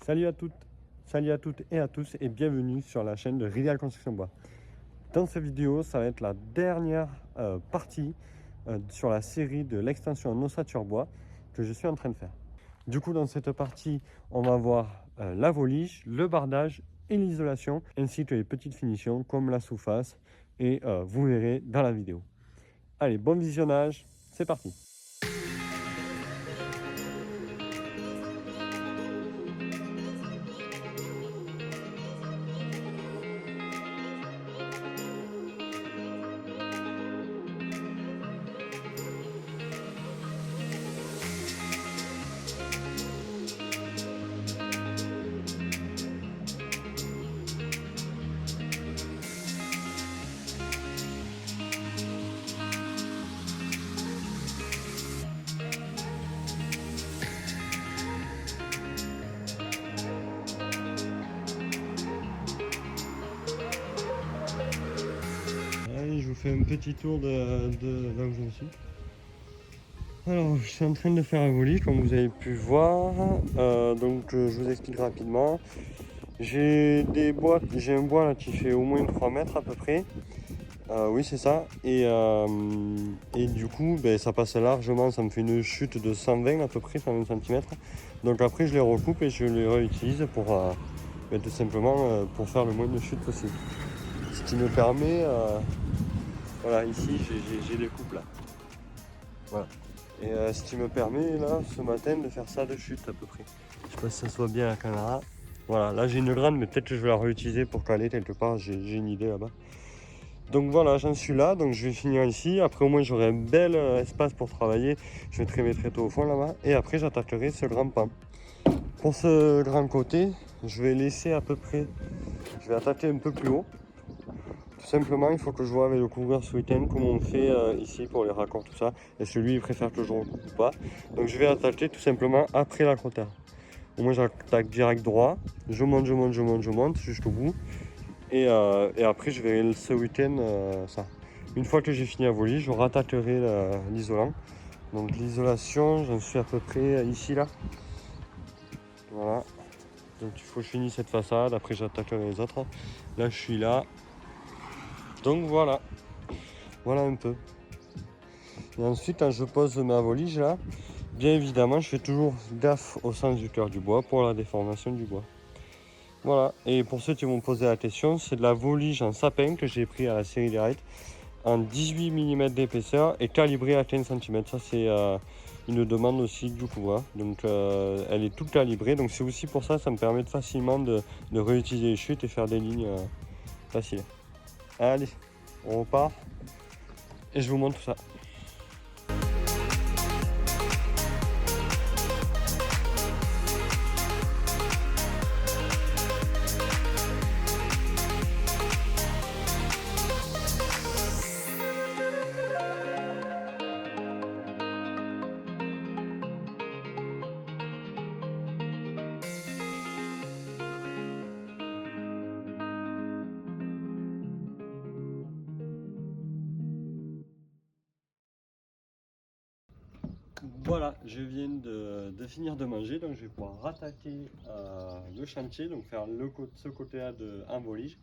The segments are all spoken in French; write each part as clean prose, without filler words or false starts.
Salut salut à toutes et à tous et bienvenue sur la chaîne de Rivial Construction Bois. Dans cette vidéo, ça va être la dernière partie sur la série de l'extension en ossature bois que je suis en train de faire. Du coup, dans cette partie, on va voir la volige, le bardage et l'isolation, ainsi que les petites finitions comme la sous-face et vous verrez dans la vidéo. Allez, bon visionnage, c'est parti. Allez, je vous fais un petit tour de là où je suis. Alors, je suis en train de faire un volis, comme vous avez pu voir. Je vous explique rapidement. J'ai un bois là qui fait au moins 3 mètres à peu près. Oui, c'est ça. Et du coup, ça passe largement. Ça me fait une chute de 120 à peu près, 120 cm. Donc après, je les recoupe et je les réutilise pour tout simplement pour faire le moins de chute possible. Ce qui me permet, voilà, ici j'ai des coupes là. Voilà. Et ce qui me permet là ce matin de faire ça de chute à peu près. Je sais pas si ça soit bien à la caméra. Voilà, là j'ai une grande mais peut-être que je vais la réutiliser pour caler quelque part, j'ai une idée là-bas. Donc voilà, j'en suis là, donc je vais finir ici. Après au moins j'aurai un bel espace pour travailler. Je mettrai mes tréteaux au fond là-bas. Et après j'attaquerai ce grand pan. Pour ce grand côté, je vais laisser à peu près, je vais attaquer un peu plus haut. Tout simplement, il faut que je vois avec le couvreur ce week-end comment on fait ici pour les raccords, tout ça. Est-ce que lui, il préfère que je recoupe ou pas. Donc je vais attaquer tout simplement après la crottère. Au moins, j'attaque direct droit. Je monte jusqu'au bout. Et après, je verrai ce week-end ça. Une fois que j'ai fini à voler, je rattaquerai l'isolant. Donc l'isolation, j'en suis à peu près ici, là. Voilà. Donc il faut que je finisse cette façade. Après, j'attaquerai les autres. Là, je suis là. Donc voilà. Voilà un peu. Et ensuite, quand je pose ma volige là, bien évidemment, je fais toujours gaffe au sens du cœur du bois pour la déformation du bois. Voilà. Et pour ceux qui m'ont posé la question, c'est de la volige en sapin que j'ai pris à la série Direct en 18 mm d'épaisseur et calibrée à 15 cm. Ça, c'est une demande aussi du couvreur. Donc, elle est toute calibrée. Donc, c'est aussi pour ça, ça me permet de facilement de réutiliser les chutes et faire des lignes faciles. Allez, on repart et je vous montre tout ça. Voilà, je viens de finir de manger, donc je vais pouvoir rattaquer le chantier, donc faire ce côté-là en volige.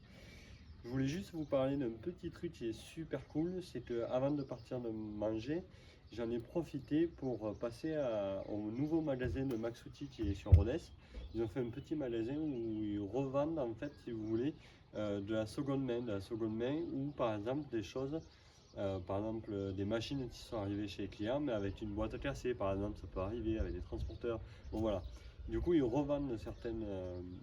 Je voulais juste vous parler d'un petit truc qui est super cool, c'est que avant de partir de manger, j'en ai profité pour passer au nouveau magasin de Maxouti qui est sur Rodez. Ils ont fait un petit magasin où ils revendent en fait, si vous voulez, de la seconde main, ou par exemple des choses. Par exemple, des machines qui sont arrivées chez les clients, mais avec une boîte cassée, par exemple, ça peut arriver avec des transporteurs. Bon voilà. Du coup, ils revendent certaines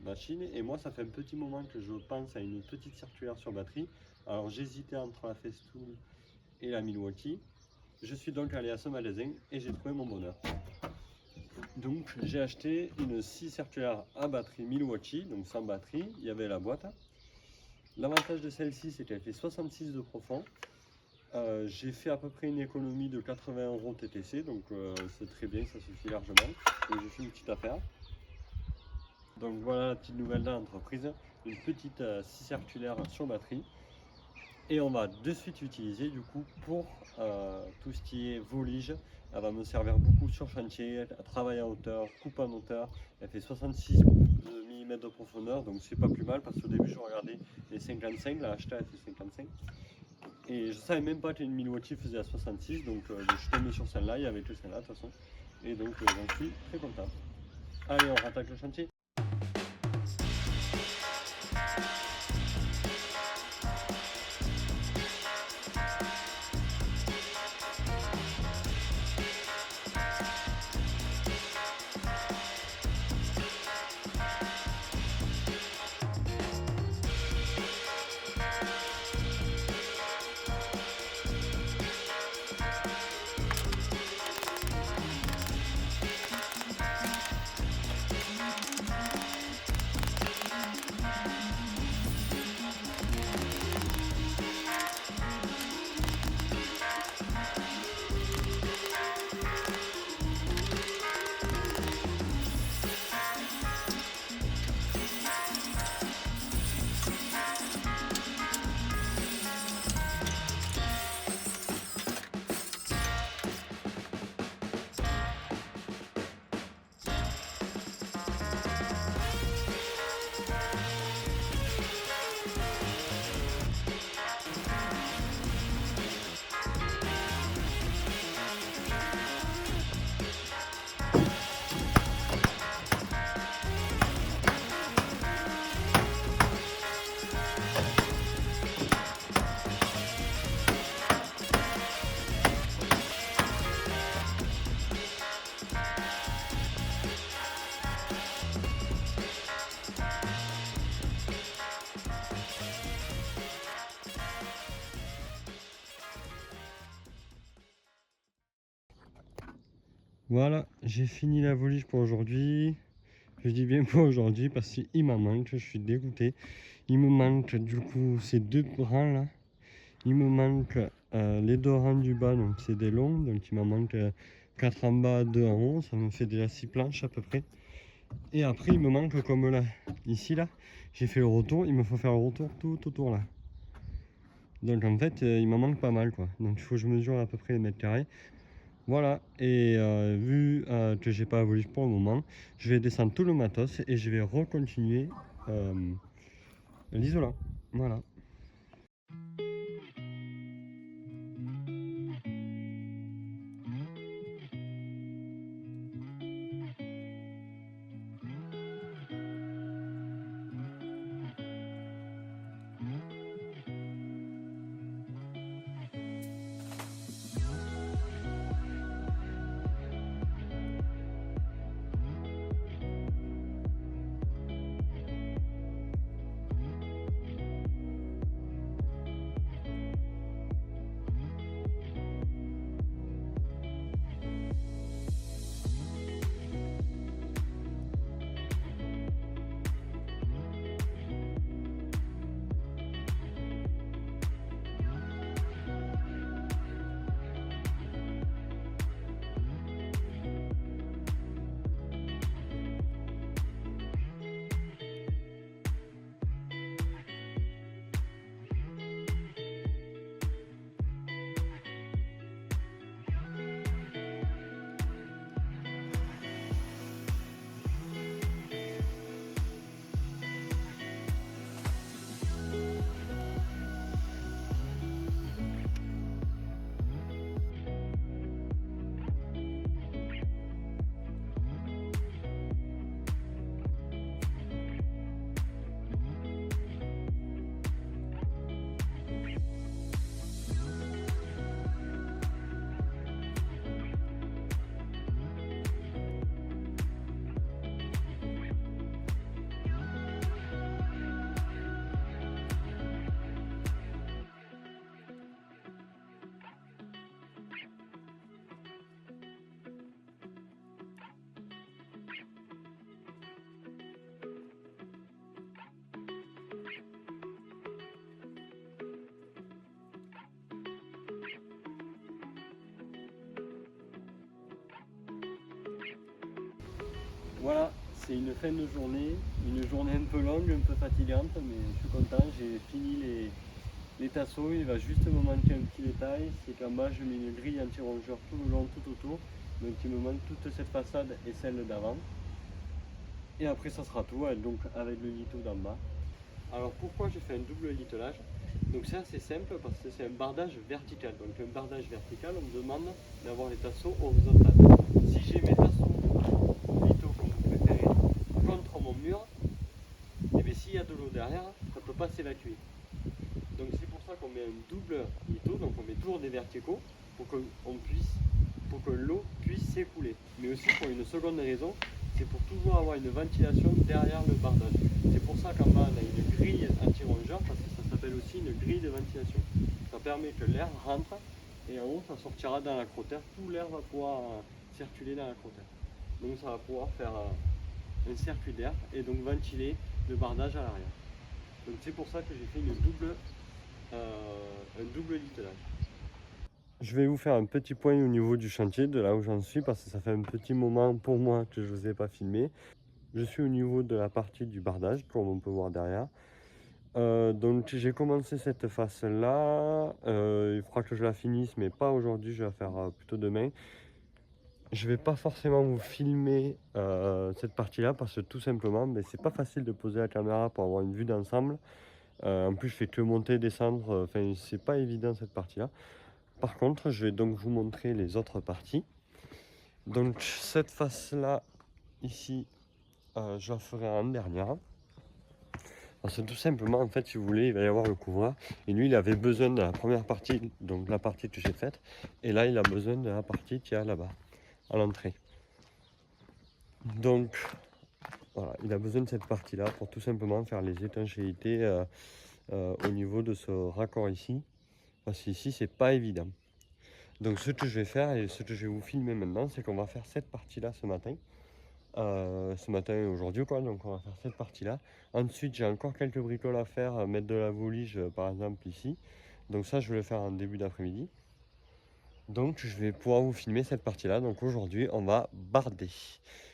machines, et moi, ça fait un petit moment que je pense à une petite circulaire sur batterie. Alors, j'hésitais entre la Festool et la Milwaukee. Je suis donc allé à ce magasin et j'ai trouvé mon bonheur. Donc, j'ai acheté une scie circulaire à batterie Milwaukee, donc sans batterie. Il y avait la boîte. L'avantage de celle-ci, c'est qu'elle fait 66 de profond. J'ai fait à peu près une économie de 80 € TTC, donc c'est très bien, ça suffit largement. Donc j'ai fait une petite affaire. Donc voilà la petite nouvelle de l'entreprise, une petite scie circulaire sur batterie. Et on va de suite utiliser du coup pour tout ce qui est volige Elle va me servir beaucoup sur chantier, elle travaille en hauteur, coupe en hauteur. Elle fait 66 mm de profondeur, donc c'est pas plus mal parce qu'au début je regardais les 55, la Ashta elle fait 55. Et je savais même pas qu'une Milwaukee faisait à 66, donc je suis tombé sur celle-là, il y avait que celle-là de toute façon. Et donc j'en suis très content. Allez, on rattaque le chantier. Voilà, j'ai fini la voliche pour aujourd'hui. Je dis bien pour aujourd'hui parce qu'il m'en manque, je suis dégoûté. Il me manque du coup ces deux rangs là. Il me manque les deux rangs du bas, donc c'est des longs. Donc il m'en manque 4 en bas, 2 en haut. Ça me fait déjà 6 planches à peu près. Et après il me manque comme là, ici là, j'ai fait le retour. Il me faut faire le retour tout autour là. Donc en fait il m'en manque pas mal quoi. Donc il faut que je mesure à peu près les mètres carrés. Voilà, et vu que j'ai pas voulu pour le moment, je vais descendre tout le matos et je vais recontinuer l'isolant. Voilà. Voilà, c'est une fin de journée, une journée un peu longue, un peu fatigante, mais je suis content, j'ai fini Les tasseaux, il va juste me manquer un petit détail, c'est qu'en bas je mets une grille anti-rongeur tout le long, tout autour. Donc il me manque toute cette façade et celle d'avant. Et après ça sera tout, donc avec le lito d'en bas. Alors pourquoi j'ai fait un double litelage? Donc c'est assez simple parce que c'est un bardage vertical. Donc un bardage vertical, on me demande d'avoir les tasseaux horizontales. Si j'ai mes tasseaux lito comme vous préférez contre mon mur, et bien s'il y a de l'eau derrière, ça ne peut pas s'évacuer. Donc c'est pour ça qu'on met un double lito, donc on met toujours des verticaux pour que l'eau puisse s'écouler. Mais aussi pour une seconde raison, c'est pour toujours avoir une ventilation derrière le bardage. C'est pour ça qu'en bas on a une grille anti-rongeur parce que ça s'appelle aussi une grille de ventilation. Ça permet que l'air rentre et en haut ça sortira dans la crotère, tout l'air va pouvoir circuler dans la crotère. Donc ça va pouvoir faire un circuit d'air et donc ventiler le bardage à l'arrière. Donc c'est pour ça que j'ai fait un double litelage. Je vais vous faire un petit point au niveau du chantier, de là où j'en suis, parce que ça fait un petit moment pour moi que je ne vous ai pas filmé. Je suis au niveau de la partie du bardage, comme on peut voir derrière. Donc j'ai commencé cette face-là. Il faudra que je la finisse, mais pas aujourd'hui, je vais la faire plutôt demain. Je vais pas forcément vous filmer cette partie-là, parce que tout simplement, c'est pas facile de poser la caméra pour avoir une vue d'ensemble. En plus, je fais que monter, descendre, enfin, c'est pas évident cette partie-là. Par contre, je vais donc vous montrer les autres parties. Donc cette face-là, ici, je la ferai en dernière. Parce que tout simplement, en fait, si vous voulez, il va y avoir le couvreur. Et lui, il avait besoin de la première partie, donc la partie que j'ai faite. Et là, il a besoin de la partie qui est là-bas, à l'entrée. Donc, voilà, il a besoin de cette partie-là pour tout simplement faire les étanchéités au niveau de ce raccord ici. Parce qu'ici, c'est pas évident. Donc ce que je vais faire et ce que je vais vous filmer maintenant, c'est qu'on va faire cette partie-là ce matin et aujourd'hui quoi, donc on va faire cette partie-là. Ensuite j'ai encore quelques bricoles à faire, mettre de la voulige par exemple ici. Donc ça je vais le faire en début d'après-midi. Donc je vais pouvoir vous filmer cette partie-là. Donc aujourd'hui on va barder.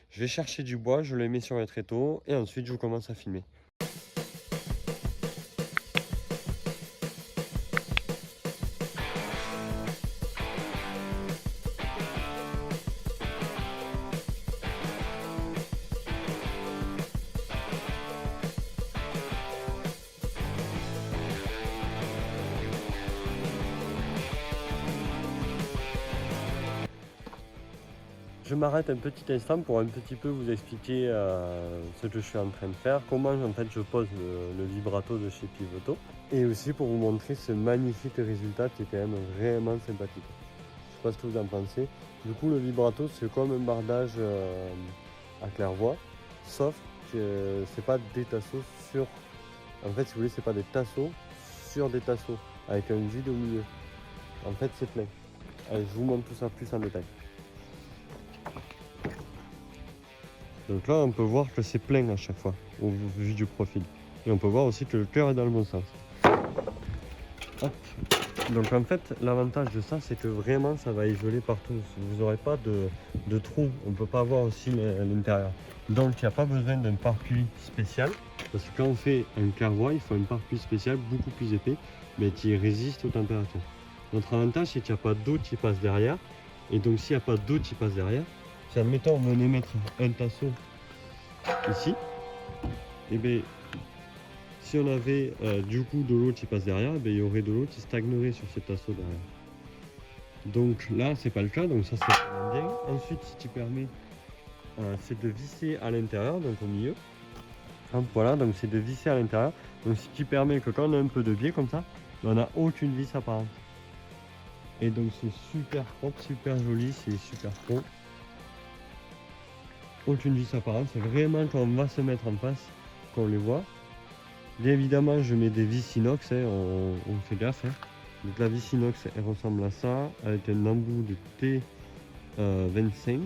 Je vais chercher du bois, je le mets sur le tréteau et ensuite je vous commence à filmer. Je m'arrête un petit instant pour un petit peu vous expliquer ce que je suis en train de faire, comment en fait je pose le vibrato de chez Pivoto et aussi pour vous montrer ce magnifique résultat qui est quand même vraiment sympathique. Je sais pas ce que vous en pensez. Du coup le vibrato c'est comme un bardage à claire-voie, sauf que c'est pas des tasseaux sur... En fait si vous voulez c'est pas des tasseaux sur des tasseaux avec un vide au milieu. En fait c'est plein. Allez je vous montre tout ça plus en détail. Donc là, on peut voir que c'est plein à chaque fois, au vu du profil. Et on peut voir aussi que le cœur est dans le bon sens. Hop. Donc en fait, l'avantage de ça, c'est que vraiment, ça va isoler partout. Vous n'aurez pas de trou. On ne peut pas voir aussi l'intérieur. Donc il n'y a pas besoin d'un pare-pluie spécial. Parce que quand on fait un claire-voie, il faut un pare-pluie spécial, beaucoup plus épais, mais qui résiste aux températures. Notre avantage, c'est qu'il n'y a pas d'eau qui passe derrière. Et donc s'il n'y a pas d'eau qui passe derrière, si admettons on venait mettre un tasseau ici, et bien si on avait du coup de l'eau qui passe derrière, il y aurait de l'eau qui stagnerait sur ces tasseaux derrière. Donc là c'est pas le cas, donc ça c'est vraiment bien. Ensuite ce qui permet c'est de visser à l'intérieur, donc au milieu. Hop, voilà, donc c'est de visser à l'intérieur. Donc ce qui permet que quand on a un peu de biais comme ça, on n'a aucune vis apparente. Et donc c'est super propre, super joli, c'est super pro. Aucune vis apparente, c'est vraiment quand on va se mettre en face qu'on les voit. Bien évidemment je mets des vis inox, on fait gaffe. Donc la vis inox elle ressemble à ça, avec un embout de T25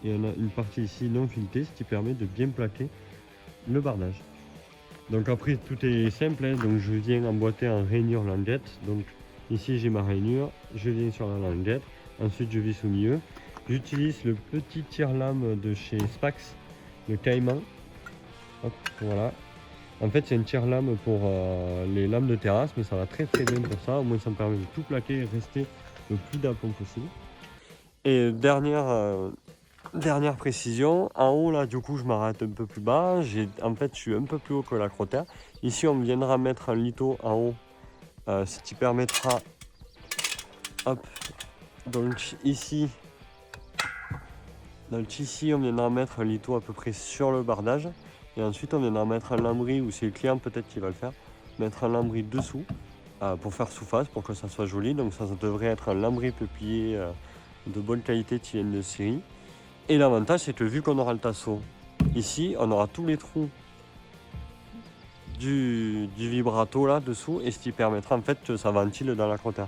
et on a une partie ici non filetée, ce qui permet de bien plaquer le bardage. Donc après tout est simple, donc je viens emboîter en rainure languette. Donc ici j'ai ma rainure, je viens sur la languette, ensuite je visse au milieu. J'utilise le petit tire-lame de chez Spax, le Caïman. Hop, voilà. En fait, c'est une tire-lame pour les lames de terrasse, mais ça va très très bien pour ça. Au moins, ça me permet de tout plaquer et rester le plus d'aplomb possible. Et dernière précision, en haut là, du coup, je m'arrête un peu plus bas. En fait, je suis un peu plus haut que la crotère. Ici, on viendra mettre un lito en haut, ce qui permettra, hop, donc ici, on viendra mettre un lito à peu près sur le bardage. Et ensuite, on viendra mettre un lambris, ou c'est le client peut-être qui va le faire, mettre un lambris dessous pour faire sous-face, pour que ça soit joli. Donc ça devrait être un lambris peuplier de bonne qualité qui vienne de Syrie. Et l'avantage, c'est que vu qu'on aura le tasseau ici, on aura tous les trous du vibrato là dessous, et ce qui permettra en fait que ça ventile dans la crotère.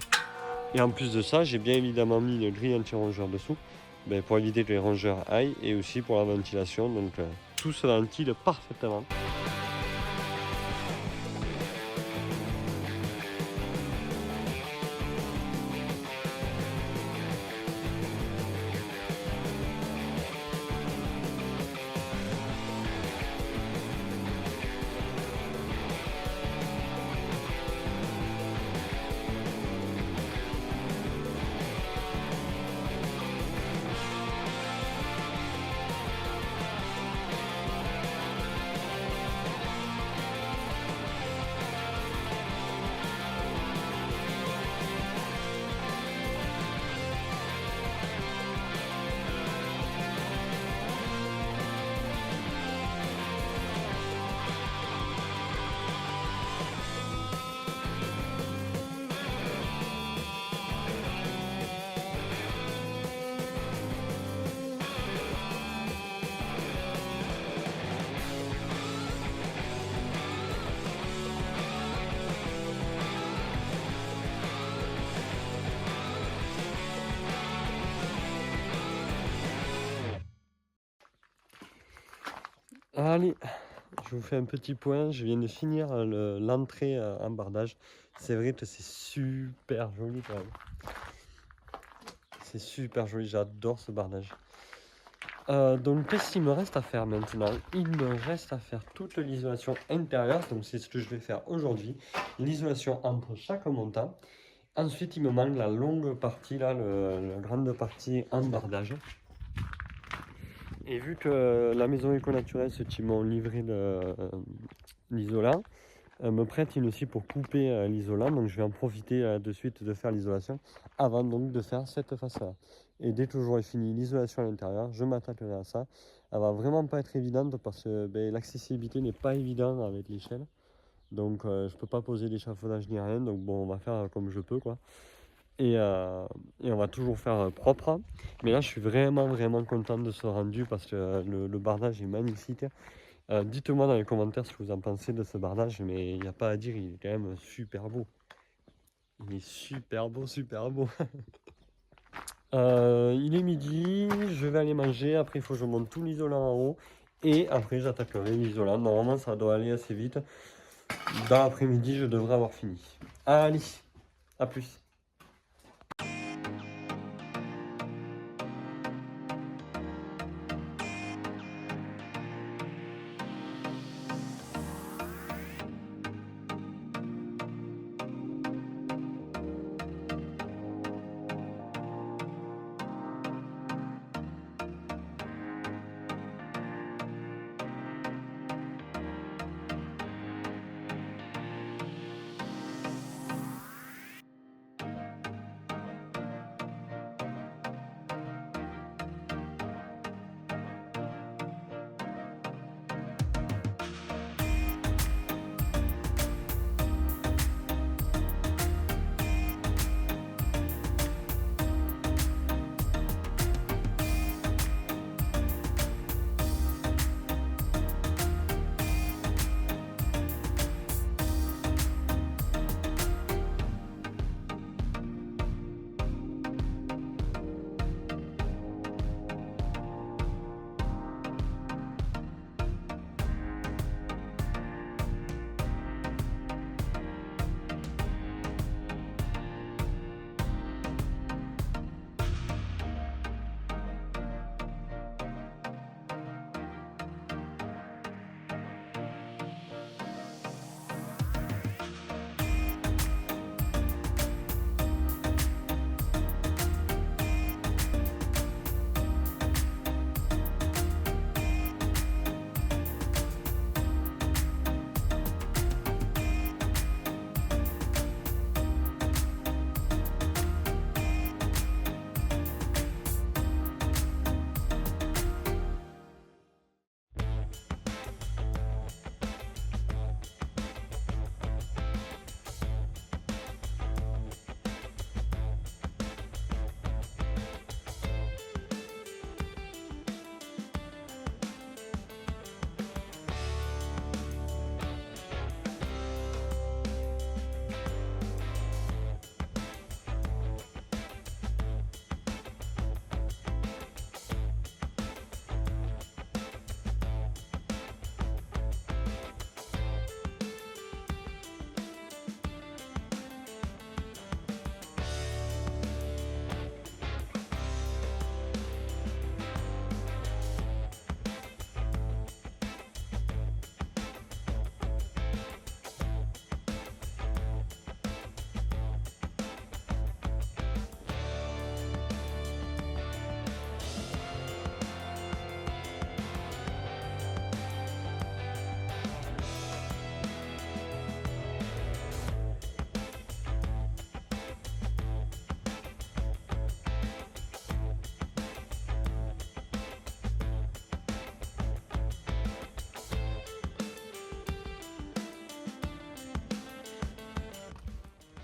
Et en plus de ça, j'ai bien évidemment mis une grille anti-rongeur dessous, pour éviter que les rongeurs aillent, et aussi pour la ventilation, donc tout se ventile parfaitement. Allez, je vous fais un petit point. Je viens de finir l'entrée en bardage. C'est vrai que c'est super joli quand même. C'est super joli, j'adore ce bardage. Donc qu'est-ce qu'il me reste à faire maintenant? Il me reste à faire toute l'isolation intérieure. Donc c'est ce que je vais faire aujourd'hui. L'isolation entre chaque montant. Ensuite, il me manque la longue partie, là, la grande partie en bardage. Et vu que la maison éco-naturelle, ceux qui m'ont livré l'isolant, me prête une scie pour couper l'isolant. Donc je vais en profiter de suite de faire l'isolation avant donc de faire cette face-là. Et dès que j'aurai fini l'isolation à l'intérieur, je m'attaquerai à ça. Elle va vraiment pas être évidente parce que l'accessibilité n'est pas évidente avec l'échelle. Donc je peux pas poser d'échafaudage ni rien. Donc bon, on va faire comme je peux quoi. Et on va toujours faire propre. Mais là, je suis vraiment content de ce rendu parce que le bardage est magnifique. Dites-moi dans les commentaires ce que vous en pensez de ce bardage, mais il n'y a pas à dire, il est quand même super beau. Il est super beau, super beau. Il est midi, je vais aller manger. Après, il faut que je monte tout l'isolant en haut. Et après, j'attaquerai l'isolant. Normalement, ça doit aller assez vite. Dans l'après-midi, je devrais avoir fini. Allez, à plus.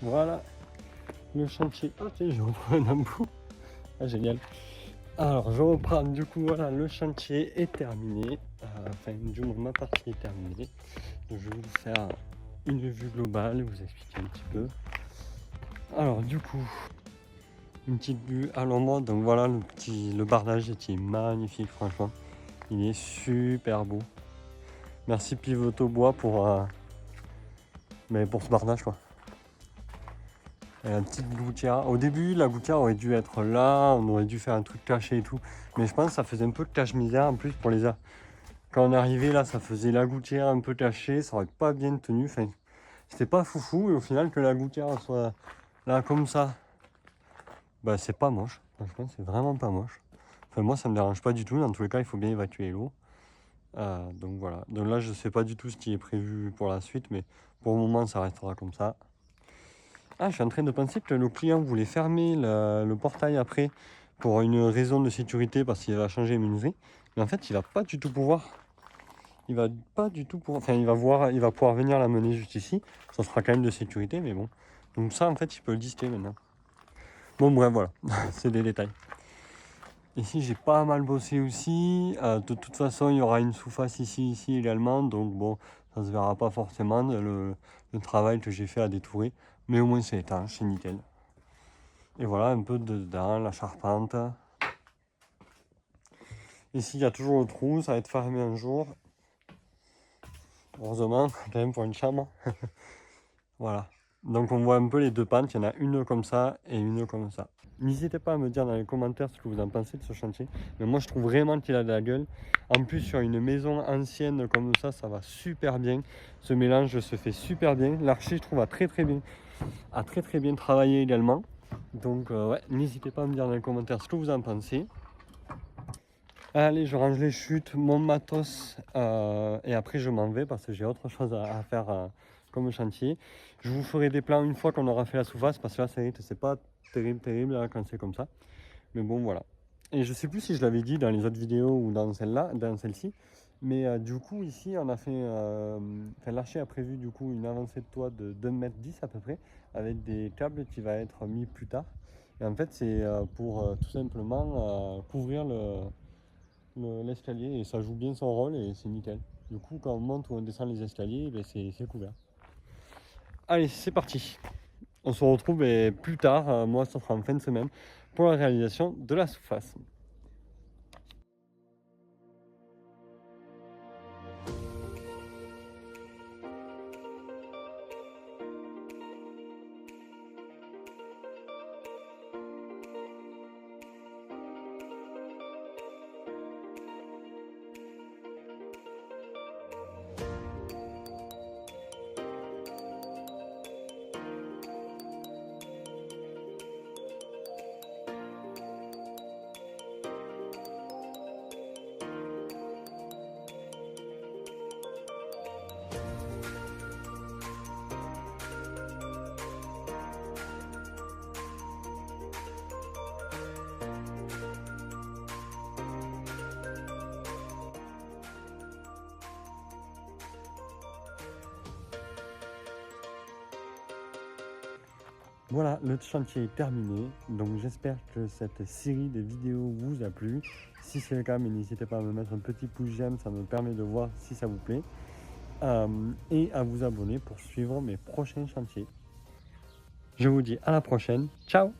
Voilà le chantier. Ah tiens, je reprends un bout. Ah génial. Alors je reprends du coup, voilà, le chantier est terminé. Enfin du moins ma partie est terminée. Je vais vous faire une vue globale, vous expliquer un petit peu. Alors du coup, une petite vue à l'ombre. Donc voilà, le bardage est magnifique, franchement. Il est super beau. Merci Pivoto Bois pour ce bardage quoi. Et la petite gouttière. Au début, la gouttière aurait dû être là, on aurait dû faire un truc caché et tout. Mais je pense que ça faisait un peu de cache-misère en plus pour les arbres. Quand on est arrivé là, ça faisait la gouttière un peu cachée, ça aurait pas bien tenu. Enfin, c'était pas foufou et au final que la gouttière soit là comme ça, bah c'est pas moche. Franchement, c'est vraiment pas moche. Enfin, moi, ça me dérange pas du tout. Dans tous les cas, il faut bien évacuer l'eau. Donc voilà. Donc là, je sais pas du tout ce qui est prévu pour la suite, mais pour le moment, ça restera comme ça. Ah, je suis en train de penser que le client voulait fermer le portail après pour une raison de sécurité parce qu'il va changer les menuiseries. Mais en fait, il va pas du tout pouvoir. Il va pas du tout pouvoir. Enfin, il va pouvoir venir la mener juste ici. Ça sera quand même de sécurité, mais bon. Donc ça, en fait, il peut le disquer maintenant. Bon, bref, voilà. C'est des détails. Ici, j'ai pas mal bossé aussi. De toute façon, il y aura une sous-face ici également. Donc bon, ça se verra pas forcément le travail que j'ai fait à détourer. Mais au moins, c'est étanche, c'est nickel. Et voilà, un peu dedans, la charpente. Ici, il y a toujours le trou, ça va être fermé un jour. Heureusement, quand même pour une chambre. Voilà. Donc on voit un peu les deux pentes, il y en a une comme ça et une comme ça. N'hésitez pas à me dire dans les commentaires ce que vous en pensez de ce chantier. Mais moi je trouve vraiment qu'il a de la gueule. En plus sur une maison ancienne comme ça, ça va super bien. Ce mélange se fait super bien. L'archi je trouve a très très bien travaillé également. Donc ouais, n'hésitez pas à me dire dans les commentaires ce que vous en pensez. Allez, je range les chutes, mon matos et après je m'en vais parce que j'ai autre chose à faire comme chantier. Je vous ferai des plans une fois qu'on aura fait la sous-face parce que là c'est pas terrible là, quand c'est comme ça. Mais bon voilà. Et je sais plus si je l'avais dit dans les autres vidéos ou dans celle-ci. Mais du coup ici on a fait, l'archi a prévu du coup une avancée de toit de 2,10 m à peu près avec des câbles qui va être mis plus tard. Et en fait c'est pour tout simplement couvrir l'escalier et ça joue bien son rôle et c'est nickel. Du coup quand on monte ou on descend les escaliers, ben, c'est couvert. Allez, c'est parti. On se retrouve plus tard, moi ça sera en fin de semaine, pour la réalisation de la sous-face. Voilà, le chantier est terminé, donc j'espère que cette série de vidéos vous a plu. Si c'est le cas, n'hésitez pas à me mettre un petit pouce j'aime, ça me permet de voir si ça vous plaît. Et à vous abonner pour suivre mes prochains chantiers. Je vous dis à la prochaine, ciao!